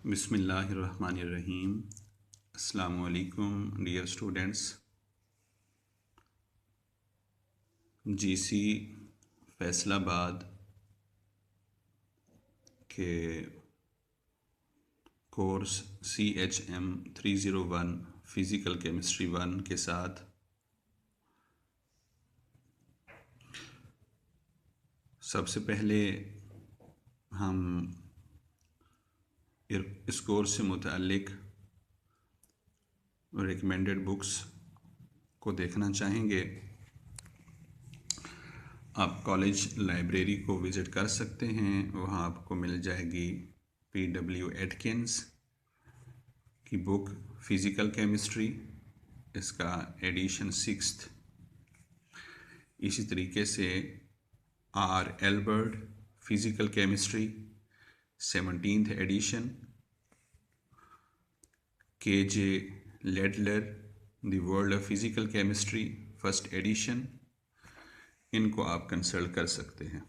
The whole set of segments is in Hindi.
बिस्मिल्लाहिर्रहमानिर्रहीम। अस्सलामु अलैकुम डियर स्टूडेंट्स। जीसी फैसलाबाद के कोर्स CHM 301 फ़िज़िकल केमिस्ट्री 1 के साथ सबसे पहले हम इस कोर्स से मुताल्लिक़ रिकमेंडेड बुक्स को देखना चाहेंगे। आप कॉलेज लाइब्रेरी को विज़िट कर सकते हैं, वहाँ आपको मिल जाएगी PW एटकिंस की बुक फ़िज़िकल केमिस्ट्री, इसका एडिशन 6th। इसी तरीके से R. Albert physical chemistry 17th edition, KJ Laidler the world of physical chemistry 1st edition, इनको आप कंसल्ट कर सकते हैं।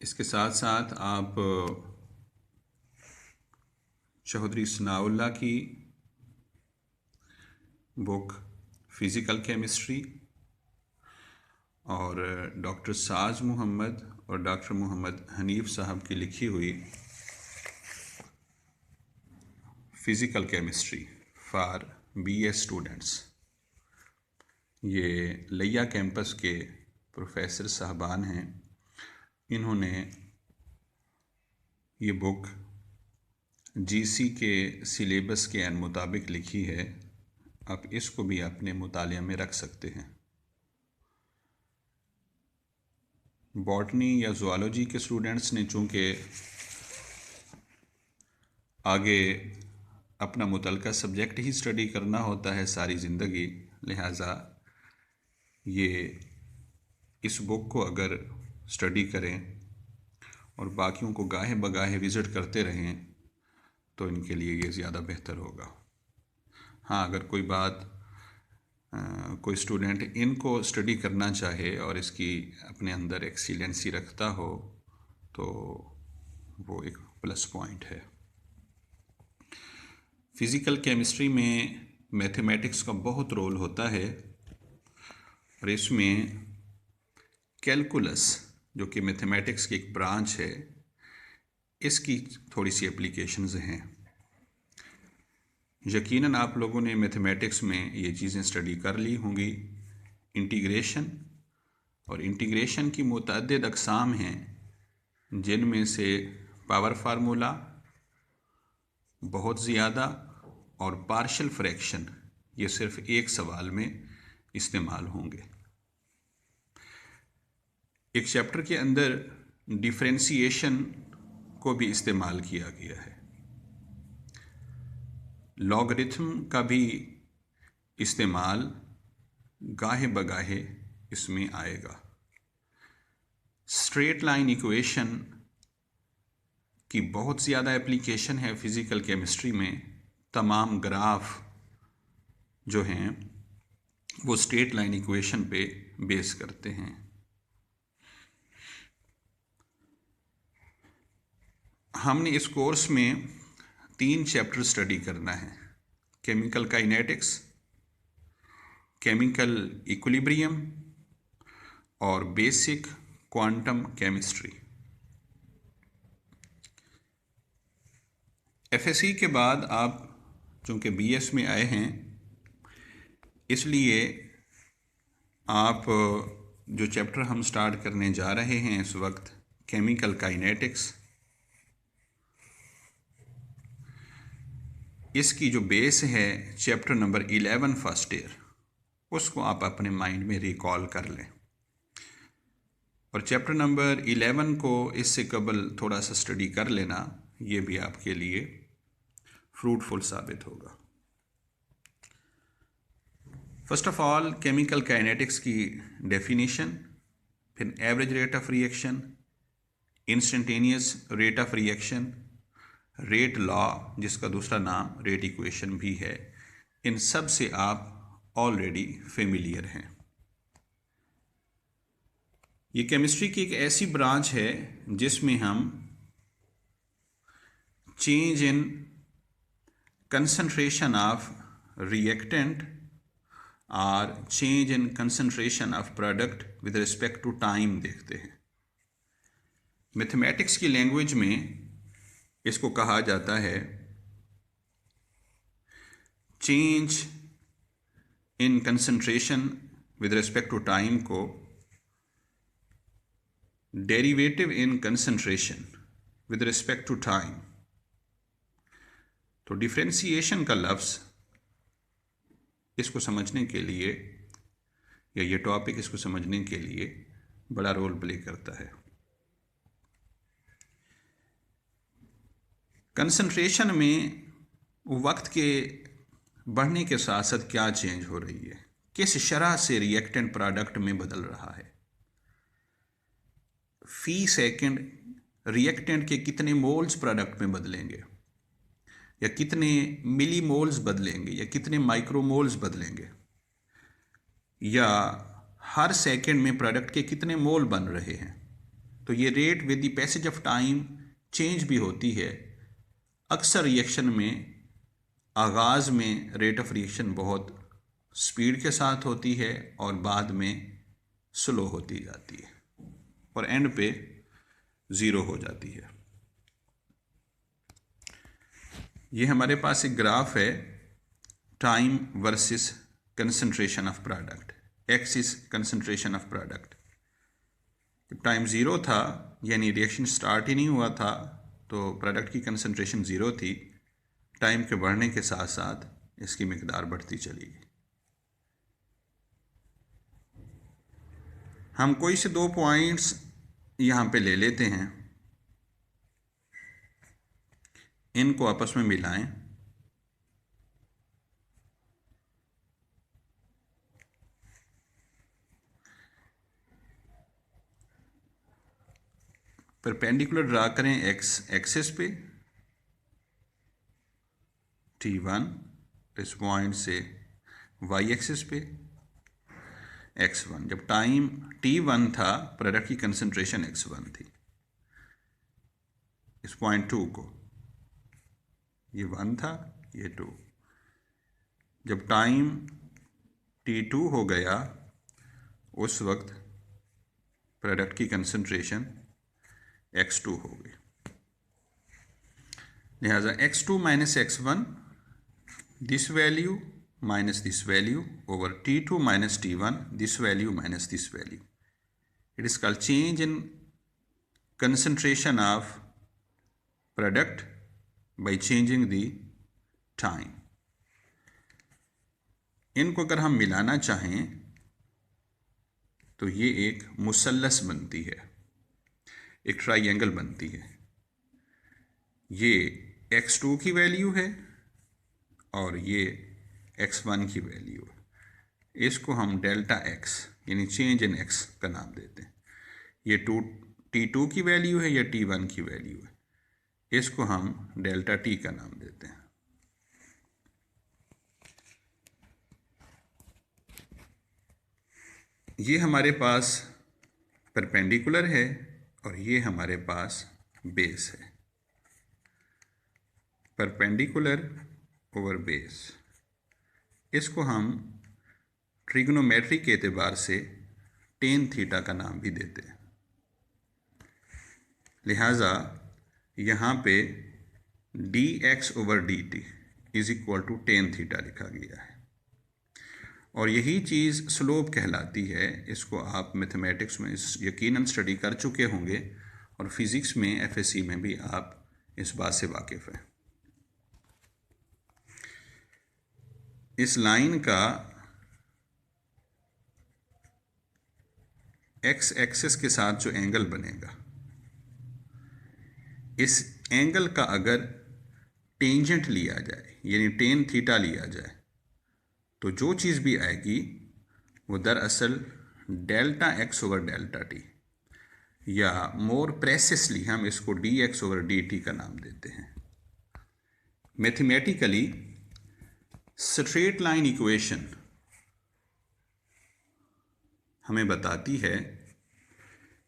इसके साथ साथ आप चौधरी सनाउल्लाह की बुक फ़िज़िकल केमिस्ट्री और डॉक्टर साज मोहम्मद और डॉक्टर मोहम्मद हनीफ साहब की लिखी हुई physical chemistry for BS students, ये लिया कैंपस के प्रोफेसर साहबान हैं। इन्होंने ये बुक GC के सिलेबस के मुताबिक लिखी है। आप इसको भी अपने मुताले में रख सकते हैं। बॉटनी या ज़ूलॉजी के स्टूडेंट्स ने चूँकि आगे अपना मुतलका सब्जेक्ट ही स्टडी करना होता है सारी ज़िंदगी, लिहाजा ये इस बुक को अगर स्टडी करें और बाकियों को गाहे बगाहे विज़िट करते रहें तो इनके लिए ये ज़्यादा बेहतर होगा। हाँ, अगर कोई स्टूडेंट इनको स्टडी करना चाहे और इसकी अपने अंदर एक्सीलेंसी रखता हो तो वो एक प्लस पॉइंट है। फ़िज़िकल केमिस्ट्री में मैथमेटिक्स का बहुत रोल होता है और इसमें कैलकुलस, जो कि मैथमेटिक्स की एक ब्रांच है, इसकी थोड़ी सी एप्लीकेशंस हैं। यकीनन आप लोगों ने मैथमेटिक्स में ये चीज़ें स्टडी कर ली होंगी। इंटीग्रेशन, और इंटीग्रेशन की मुतअद्दिद अक़साम हैं, जिनमें से पावर फार्मूला, बहुत ज़्यादा और पार्शियल फ्रैक्शन, ये सिर्फ एक सवाल में इस्तेमाल होंगे। एक चैप्टर के अंदर डिफरेंशिएशन को भी इस्तेमाल किया गया है। लॉगरिथम का भी इस्तेमाल गाहे बगाहे इसमें आएगा। स्ट्रेट लाइन इक्वेशन की बहुत ज़्यादा एप्लीकेशन है फ़िज़िकल केमिस्ट्री में। तमाम ग्राफ जो हैं वो स्ट्रेट लाइन इक्वेशन पे बेस करते हैं। हमने इस कोर्स में 3 चैप्टर स्टडी करना है: केमिकल काइनेटिक्स, केमिकल इक्विलिब्रियम और बेसिक क्वांटम केमिस्ट्री। FSC के बाद आप चूँकि BS में आए हैं, इसलिए आप जो चैप्टर हम स्टार्ट करने जा रहे हैं इस वक्त, केमिकल काइनेटिक्स, इसकी जो बेस है चैप्टर नंबर 11 फर्स्ट ईयर, उसको आप अपने माइंड में रिकॉल कर लें और चैप्टर नंबर 11 को इससे कबल थोड़ा सा स्टडी कर लेना। ये भी आपके लिए फ्रूटफुल साबित होगा। First of all, chemical kinetics की डेफिनेशन, फिर average rate of reaction, instantaneous rate of reaction, rate law, जिसका दूसरा नाम रेट इक्वेशन भी है। इन सब से आप ऑलरेडी फेमिलियर हैं। ये केमिस्ट्री की एक ऐसी ब्रांच है जिसमें हम change in concentration of reactant और change in concentration of product with respect to time देखते हैं। मैथमेटिक्स की लैंग्वेज में इसको कहा जाता है change in concentration with respect to time को derivative in concentration with respect to time. तो डिफरेंशिएशन का लफ्ज़ इसको समझने के लिए या ये टॉपिक इसको समझने के लिए बड़ा रोल प्ले करता है। कंसंट्रेशन में वक्त के बढ़ने के साथ साथ क्या चेंज हो रही है, किस शरह से रिएक्टेंट प्रोडक्ट में बदल रहा है। फी सेकंड रिएक्टेंट के कितने मोल्स प्रोडक्ट में बदलेंगे, या कितने मिली मोल्स बदलेंगे, या कितने माइक्रोमोल्स बदलेंगे, या हर सेकंड में प्रोडक्ट के कितने मोल बन रहे हैं। तो ये rate with the passage of time change भी होती है। अक्सर रिएक्शन में आगाज़ में रेट ऑफ रिएक्शन बहुत स्पीड के साथ होती है और बाद में स्लो होती जाती है और एंड पे ज़ीरो हो जाती है। ये हमारे पास एक ग्राफ है time versus concentration of product. X is concentration of product. जब टाइम ज़ीरो था यानी रिएक्शन स्टार्ट ही नहीं हुआ था तो प्रोडक्ट की कंसंट्रेशन ज़ीरो थी। टाइम के बढ़ने के साथ साथ इसकी मिकदार बढ़ती चली गई। हम कोई से दो पॉइंट्स यहाँ पे ले लेते हैं, इनको आपस में मिलाएं। परपेंडिकुलर ड्रा करें एक्स एक्सिस पे T1, इस पॉइंट से वाई एक्सिस पे X1। जब टाइम T1 था प्रोडक्ट की कंसंट्रेशन X1 थी। इस पॉइंट 2 को, ये 1 था, ये 2। जब टाइम T2 हो गया उस वक्त प्रोडक्ट की कंसंट्रेशन X2 हो गई। लिहाजा X2 minus X1, this value minus this value over T2 minus T1, this value minus this value. It is called change in concentration of product by changing the time. इनको अगर हम मिलाना चाहें तो ये एक मुसल्लस बनती है, एक ट्राइंगल बनती है। ये X2 की वैल्यू है और ये X1 की वैल्यू है। इसको हम डेल्टा X यानी चेंज इन X का नाम देते हैं। ये T2 की वैल्यू है या T1 की वैल्यू है, इसको हम डेल्टा T का नाम देते हैं। ये हमारे पास परपेंडिकुलर है और ये हमारे पास बेस है। परपेंडिकुलर ओवर बेस, इसको हम ट्रिग्नोमेट्री के एतबार से टेन थीटा का नाम भी देते हैं। लिहाजा यहाँ पे dx over dt is equal to ten theta लिखा गया है और यही चीज़ स्लोप कहलाती है। इसको आप मैथमेटिक्स में यकीनन स्टडी कर चुके होंगे और फिज़िक्स में FSC में भी आप इस बात से वाकिफ़ हैं। इस लाइन का x एक्सिस के साथ जो एंगल बनेगा, इस एंगल का अगर टेंजेंट लिया जाए यानी टेन थीटा लिया जाए तो जो चीज़ भी आएगी वो दरअसल delta x over delta t, या मोर प्रेसिसली हम इसको dx ओवर dt का नाम देते हैं। मैथमेटिकली स्ट्रेट लाइन इक्वेशन हमें बताती है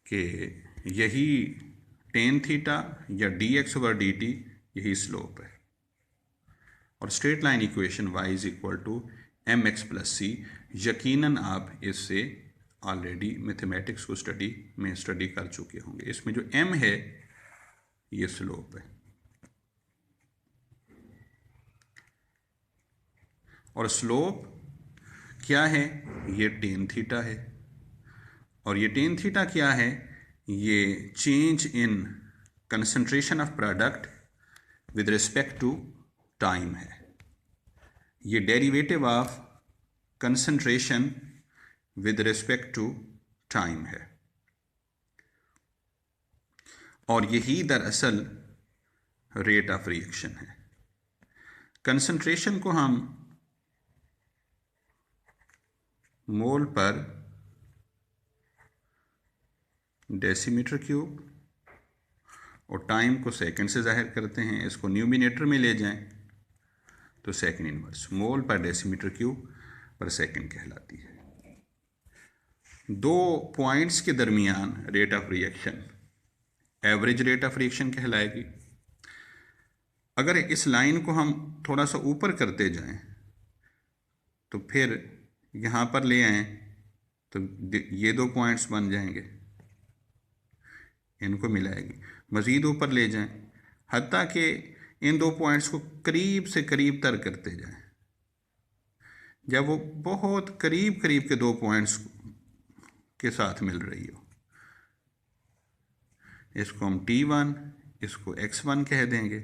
कि यही टेन थीटा या dx ओवर dt यही स्लोप है। और straight line equation y is equal to m x plus c, यकीनन आप इससे ऑलरेडी मैथमेटिक्स को स्टडी कर चुके होंगे। इसमें जो m है ये स्लोप है और स्लोप क्या है, ये टेन थीटा है। और ये टेन थीटा क्या है, ये change in concentration of product with respect to time है। ये derivative of concentration with respect to time है और यही दरअसल रेट ऑफ रिएक्शन है। कंसंट्रेशन को हम मोल पर डेसीमीटर क्यूब और टाइम को सेकंड से जाहिर करते हैं। इसको न्यूमिनेटर में ले जाएं तो सेकंड इनवर्स मोल पर डेसीमीटर क्यूब पर सेकंड कहलाती है। दो पॉइंट्स के दरमियान rate of reaction average rate of reaction कहलाएगी। अगर इस लाइन को हम थोड़ा सा ऊपर करते जाएं तो फिर यहाँ पर ले आएं तो ये दो पॉइंट्स बन जाएंगे, इनको मिलाएगी। मज़ीद ऊपर ले जाएं हत्ता कि इन दो पॉइंट्स को करीब से करीब तर करते जाएं। जब वो बहुत करीब करीब के दो पॉइंट्स के साथ मिल रही हो, इसको हम T1, इसको X1 कह देंगे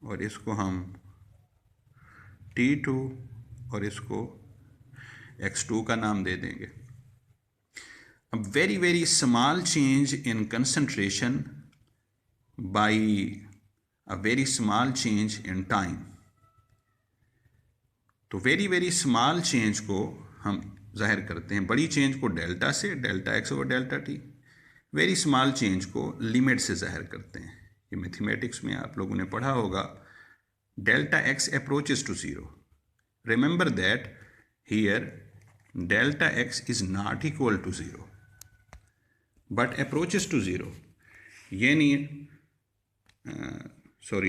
और इसको हम T2 और इसको X2 का नाम दे देंगे। अब very very small change in concentration by a very small change in time. तो वेरी वेरी स्मॉल चेंज को हम जाहिर करते हैं बड़ी चेंज को डेल्टा से, delta x over delta T. Very small change को लिमिट से जाहिर करते हैं। ये मैथमेटिक्स में आप लोगों ने पढ़ा होगा, delta x approaches to zero. Remember that here delta x is not equal to zero but approaches to zero, यानी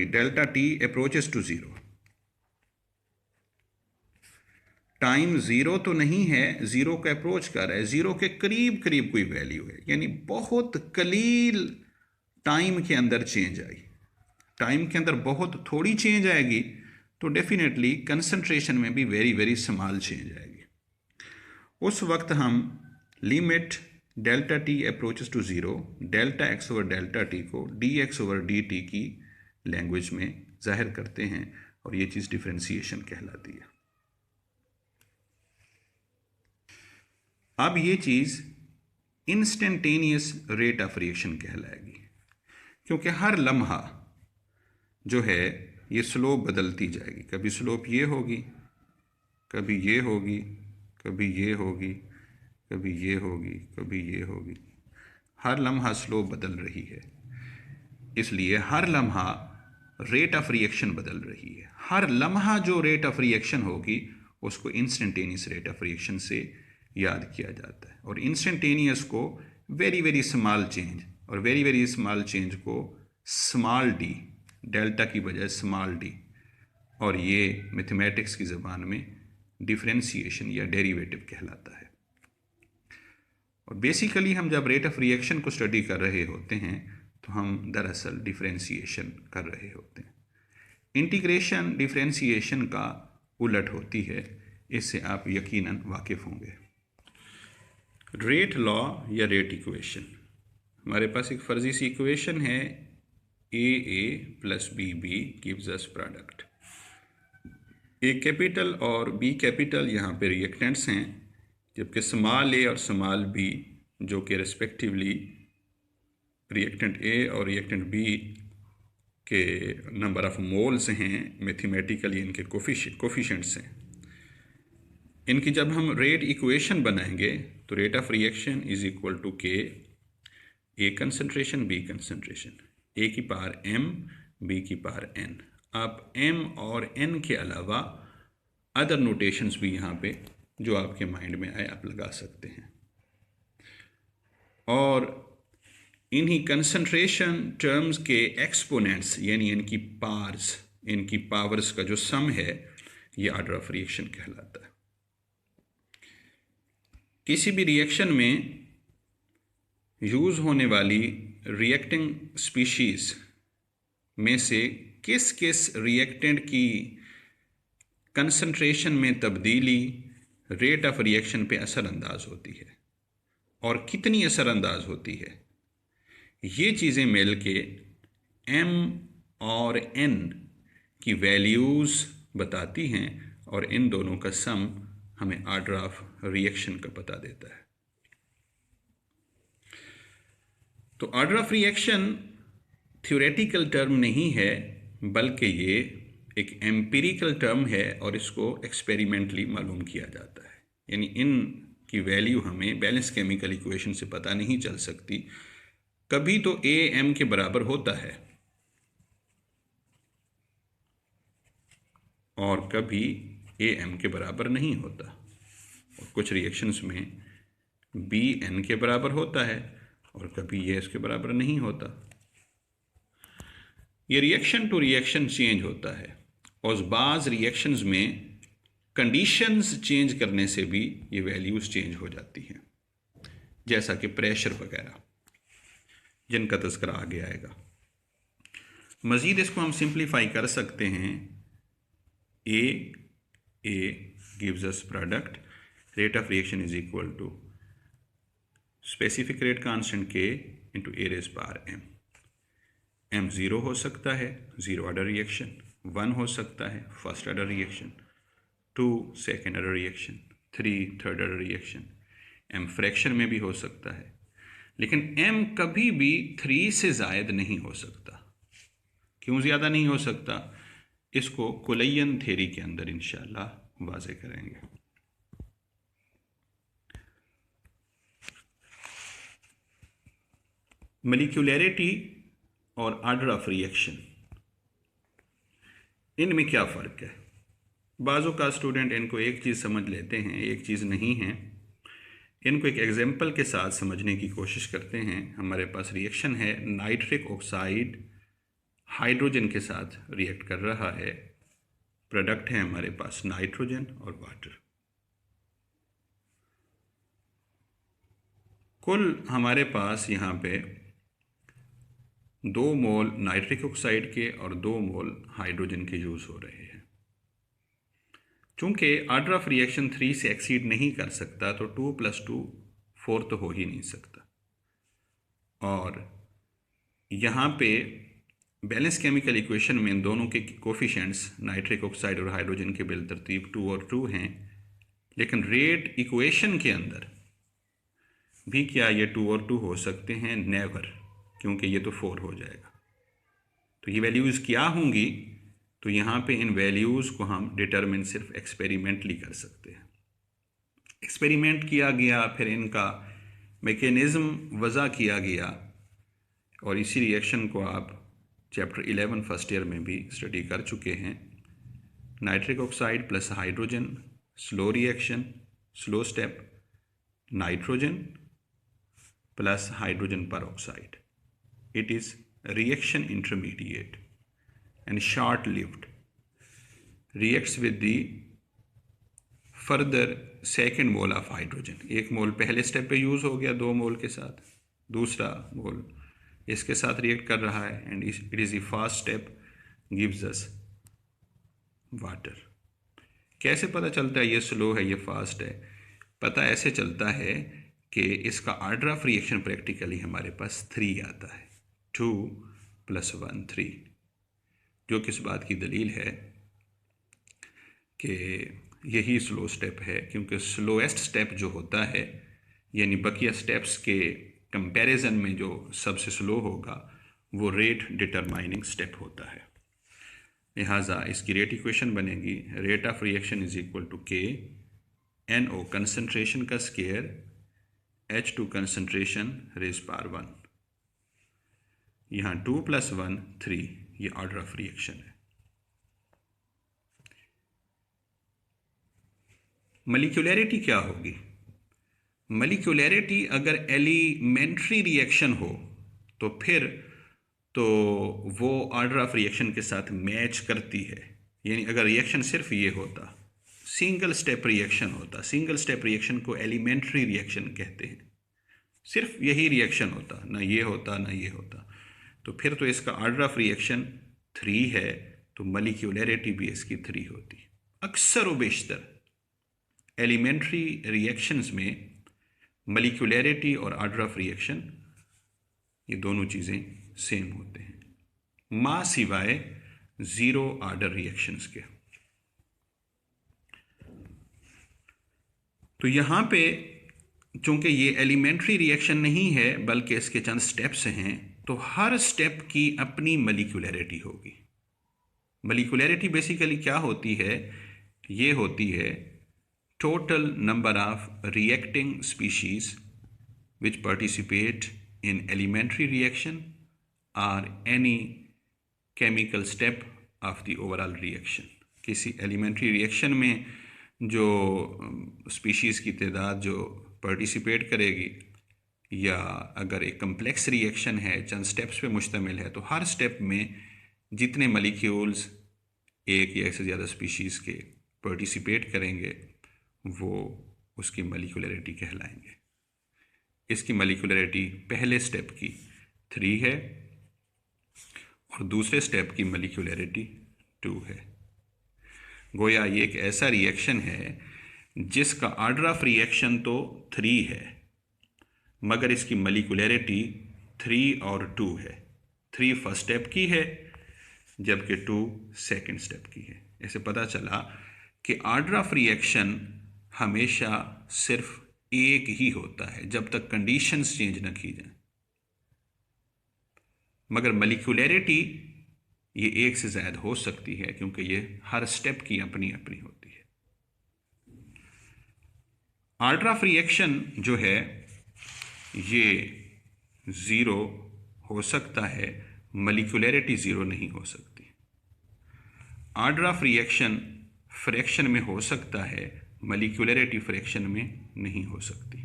delta t approaches to zero. Time zero तो नहीं है, ज़ीरो का अप्रोच कर रहा है, ज़ीरो के करीब करीब कोई वैल्यू है, यानी बहुत कलील टाइम के अंदर चेंज आई। टाइम के अंदर बहुत थोड़ी चेंज आएगी तो डेफिनेटली कंसंट्रेशन में भी वेरी वेरी स्मॉल चेंज आएगी। उस वक्त हम limit delta t approaches to zero delta x over delta t को d x over d t की लैंग्वेज में जाहिर करते हैं और ये चीज़ डिफ्रेंसिएशन कहलाती है। अब ये चीज़ इंस्टेंटेनियस रेट ऑफ रिएक्शन कहलाएगी, क्योंकि हर लम्हा जो है ये स्लोप बदलती जाएगी। कभी स्लोप ये होगी, कभी ये होगी, कभी ये होगी, कभी ये होगी, कभी ये होगी। हर लम्हा स्लोप बदल रही है, इसलिए हर लम्हा रेट ऑफ रिएक्शन बदल रही है। हर लम्हा जो रेट ऑफ रिएक्शन होगी उसको इंस्टेंटेनियस रेट ऑफ रिएक्शन से याद किया जाता है। और इंस्टेंटेनियस को वेरी वेरी स्मॉल चेंज और वेरी वेरी स्मॉल चेंज को स्मॉल डी, डेल्टा की बजाय स्मॉल डी, और ये मैथमेटिक्स की ज़बान में डिफरेंशिएशन या डेरिवेटिव कहलाता है। और बेसिकली हम जब रेट ऑफ रिएक्शन को स्टडी कर रहे होते हैं तो हम दरअसल डिफरेंशिएशन कर रहे होते हैं। इंटीग्रेशन डिफरेंशिएशन का उलट होती है, इससे आप यकीनन वाकिफ़ होंगे। रेट लॉ या रेट इक्वेशन, हमारे पास एक फर्जी सी इक्वेशन है, A plus B gives us product. A capital और बी कैपिटल यहाँ पे रिएक्टेंट्स हैं, जबकि स्मॉल ए और स्मॉल बी जो कि रिस्पेक्टिवली रिएक्टेंट ए और रिएक्टेंट बी के नंबर ऑफ मोल्स हैं, मैथमेटिकली इनके कोफिशिएंट्स हैं। इनकी जब हम रेट इक्वेशन बनाएंगे तो rate of reaction is equal to k A concentration B concentration, A की पावर m बी की पावर n। आप m और n के अलावा अदर नोटेशंस भी यहाँ पे जो आपके माइंड में आए आप लगा सकते हैं। और इन्हीं कंसंट्रेशन टर्म्स के एक्सपोनेंट्स यानी इनकी पावर्स का जो सम है ये ऑर्डर ऑफ रिएक्शन कहलाता है। किसी भी रिएक्शन में यूज होने वाली रिएक्टिंग स्पीशीज में से किस किस रिएक्टेंट की कंसंट्रेशन में तब्दीली रेट ऑफ रिएक्शन पे असरअंदाज होती है और कितनी असरअंदाज होती है, ये चीज़ें मिल के m और n की वैल्यूज़ बताती हैं और इन दोनों का सम हमें ऑर्डर ऑफ रिएक्शन का पता देता है। तो order of reaction theoretical term नहीं है बल्कि ये एक एम्पिरिकल टर्म है और इसको एक्सपेरिमेंटली मालूम किया जाता है। यानी इन की वैल्यू हमें बैलेंस केमिकल इक्वेशन से पता नहीं चल सकती। कभी तो A M के बराबर होता है और कभी A M के बराबर नहीं होता, और कुछ रिएक्शंस में B N के बराबर होता है और कभी ये इसके बराबर नहीं होता। ये रिएक्शन टू रिएक्शन चेंज होता है और बाज़ रिएक्शंस में कंडीशंस चेंज करने से भी ये वैल्यूज़ चेंज हो जाती हैं, जैसा कि प्रेशर वगैरह, जिनका तज़किरा आगे आएगा। मज़ीद इसको हम सिंप्लीफाई कर सकते हैं। A gives us product, rate of reaction is equal to specific rate constant K into A raised power M. M 0 हो सकता है, ज़ीरो ऑर्डर रिएक्शन, 1 हो सकता है, first order reaction, 2 second order reaction, 3 third order reaction. M fraction में भी हो सकता है, लेकिन M कभी भी 3 से ज़ायद नहीं हो सकता। क्यों ज़्यादा नहीं हो सकता, इसको कुलैयन थ्योरी के अंदर इंशाअल्लाह वाज़े करेंगे। मॉलिक्यूलैरिटी और ऑर्डर ऑफ रिएक्शन, इनमें क्या फ़र्क है? बाज़ों का स्टूडेंट इनको एक चीज़ समझ लेते हैं, एक चीज़ नहीं है। इनको एक एग्जांपल के साथ समझने की कोशिश करते हैं। हमारे पास रिएक्शन है, नाइट्रिक ऑक्साइड हाइड्रोजन के साथ रिएक्ट कर रहा है। प्रोडक्ट है हमारे पास नाइट्रोजन और वाटर। कुल हमारे पास यहाँ पे 2 मोल नाइट्रिक ऑक्साइड के और 2 मोल हाइड्रोजन के यूज़ हो रहे हैं। चूँकि ऑर्डर ऑफ रिएक्शन 3 से एक्सीड नहीं कर सकता, तो 2 + 2 4 तो हो ही नहीं सकता। और यहाँ पे बैलेंस केमिकल इक्वेशन में इन दोनों के कोफिशिएंट्स नाइट्रिक ऑक्साइड और हाइड्रोजन के बिलतरतीब 2 और 2 हैं, लेकिन रेट इक्वेशन के अंदर भी क्या ये 2 और 2 हो सकते हैं? नेवर, क्योंकि ये तो 4 हो जाएगा। तो ये वैल्यूज़ क्या होंगी? तो यहाँ पे इन वैल्यूज़ को हम डिटरमिन सिर्फ एक्सपेरिमेंटली कर सकते हैं। एक्सपेरिमेंट किया गया, फिर इनका मैकेनिज़्म वज़ा किया गया, और इसी रिएक्शन को आप चैप्टर 11 फर्स्ट ईयर में भी स्टडी कर चुके हैं। Nitric oxide plus hydrogen, slow reaction, slow step, nitrogen plus hydrogen peroxide. It is reaction intermediate and short-lived, reacts with the further second mole of hydrogen. एक मोल पहले स्टेप पे यूज़ हो गया 2 मोल के साथ, दूसरा मोल इसके साथ रिएक्ट कर रहा है, and it is the first step gives us water. कैसे पता चलता है ये स्लो है, ये फास्ट है? पता ऐसे चलता है कि इसका ऑर्डर ऑफ रिएक्शन प्रैक्टिकली हमारे पास 3 आता है, 2 + 1 3, जो किस बात की दलील है कि यही स्लो स्टेप है, क्योंकि स्लोएस्ट स्टेप जो होता है, यानी बकिया स्टेप्स के कंपैरिजन में जो सबसे स्लो होगा वो रेट डिटरमाइनिंग स्टेप होता है। लिहाजा इसकी रेट इक्वेशन बनेगी, rate of reaction is equal to K NO concentration का square, H2 concentration raise power 1, यहाँ 2 + 1 3, ये ऑर्डर ऑफ रिएक्शन है। मॉलिक्यूलैरिटी क्या होगी? मॉलिक्यूलैरिटी अगर एलिमेंट्री रिएक्शन हो तो फिर तो वो ऑर्डर ऑफ रिएक्शन के साथ मैच करती है। यानी अगर रिएक्शन सिर्फ ये होता, सिंगल स्टेप रिएक्शन होता, सिंगल स्टेप रिएक्शन को एलिमेंट्री रिएक्शन कहते हैं, सिर्फ यही रिएक्शन होता, ना ये होता ना ये होता, तो फिर तो इसका ऑर्डर ऑफ रिएक्शन 3 है, तो मॉलिक्यूलरिटी भी इसकी 3 होती। अक्सर व बेशतर एलिमेंट्री रिएक्शंस में मॉलिक्यूलरिटी और ऑर्डर ऑफ रिएक्शन ये दोनों चीज़ें सेम होते हैं, मां सिवाय जीरो ऑर्डर रिएक्शंस के। तो यहां पे चूंकि ये एलिमेंट्री रिएक्शन नहीं है बल्कि इसके चंद स्टेप्स हैं, तो हर स्टेप की अपनी मॉलिक्यूलरिटी होगी। मॉलिक्यूलरिटी बेसिकली क्या होती है? ये होती है total number of reacting species which participate in elementary reaction और any chemical step of the overall reaction. किसी एलिमेंट्री रिएक्शन में जो स्पीशीज़ की तादाद जो पार्टिसिपेट करेगी, या अगर एक कम्प्लेक्स रिएक्शन है चंद स्टेप्स पे मुश्तमिल है, तो हर स्टेप में जितने मॉलिक्यूल्स एक या एक से ज़्यादा स्पीशीज़ के पार्टिसिपेट करेंगे वो उसकी मॉलिक्यूलरिटी कहलाएंगे। इसकी मॉलिक्यूलरिटी पहले स्टेप की 3 है और दूसरे स्टेप की मॉलिक्यूलरिटी 2 है। गोया ये एक ऐसा रिएक्शन है जिसका ऑर्डर ऑफ रिएक्शन तो 3 है, मगर इसकी मॉलिक्यूलरिटी 3 और 2 है। 3 फर्स्ट स्टेप की है जबकि 2 सेकंड स्टेप की है। ऐसे पता चला कि ऑर्डर ऑफ रिएक्शन हमेशा सिर्फ एक ही होता है जब तक कंडीशंस चेंज न की जाए, मगर मॉलिक्यूलरिटी ये एक से ज़्यादा हो सकती है क्योंकि ये हर स्टेप की अपनी अपनी होती है। ऑर्डर ऑफ रिएक्शन जो है ये 0 हो सकता है, मॉलिक्यूलरिटी 0 नहीं हो सकती। ऑर्डर ऑफ रिएक्शन फ्रैक्शन में हो सकता है, मॉलिक्यूलरिटी फ्रैक्शन में नहीं हो सकती।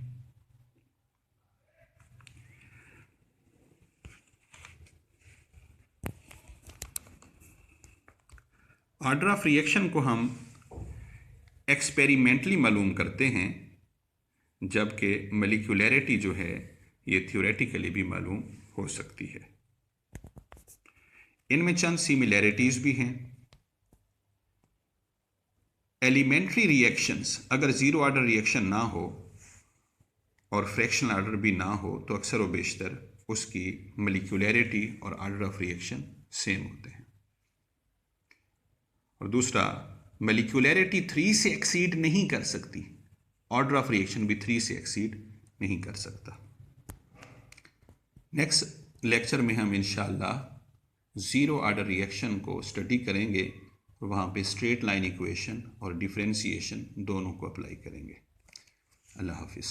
ऑर्डर ऑफ रिएक्शन को हम एक्सपेरिमेंटली मालूम करते हैं, जबकि मॉलिक्यूलरिटी जो है ये थ्योरेटिकली भी मालूम हो सकती है। इनमें चंद सिमिलैरिटीज भी हैं। एलिमेंट्री रिएक्शंस अगर जीरो ऑर्डर रिएक्शन ना हो और फ्रैक्शनल ऑर्डर भी ना हो तो अक्सर व बेशतर उसकी मॉलिक्यूलरिटी और ऑर्डर ऑफ रिएक्शन सेम होते हैं। और दूसरा, मॉलिक्यूलरिटी 3 से एक्सीड नहीं कर सकती, ऑर्डर ऑफ रिएक्शन भी 3 से एक्सीड नहीं कर सकता। नेक्स्ट लेक्चर में हम इंशाअल्लाह जीरो ऑर्डर रिएक्शन को स्टडी करेंगे, वहाँ पे स्ट्रेट लाइन इक्वेशन और डिफरेंशिएशन दोनों को अप्लाई करेंगे। अल्लाह हाफिज़।